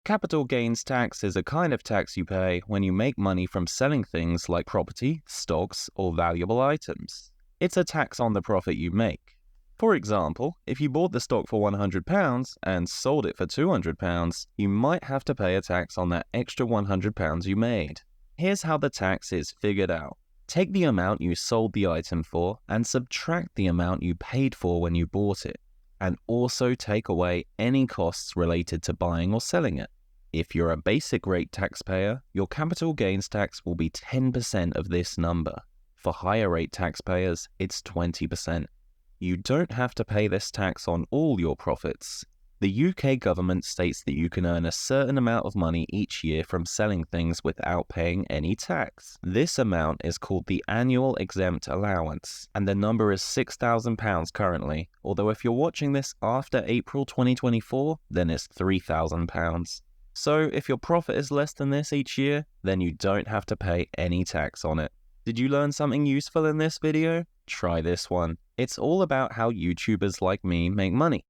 Capital gains tax is a kind of tax you pay when you make money from selling things like property, stocks, or valuable items. It's a tax on the profit you make. For example, if you bought the stock for £100 and sold it for £200, you might have to pay a tax on that extra £100 you made. Here's how the tax is figured out. Take the amount you sold the item for and subtract the amount you paid for when you bought it, and also take away any costs related to buying or selling it. If you're a basic rate taxpayer, your capital gains tax will be 10% of this number. For higher rate taxpayers, it's 20%. You don't have to pay this tax on all your profits. The UK government states that you can earn a certain amount of money each year from selling things without paying any tax. This amount is called the Annual Exempt Allowance, and the number is £6,000 currently, although if you're watching this after April 2024, then it's £3,000. So if your profit is less than this each year, then you don't have to pay any tax on it. Did you learn something useful in this video? Try this one. It's all about how YouTubers like me make money.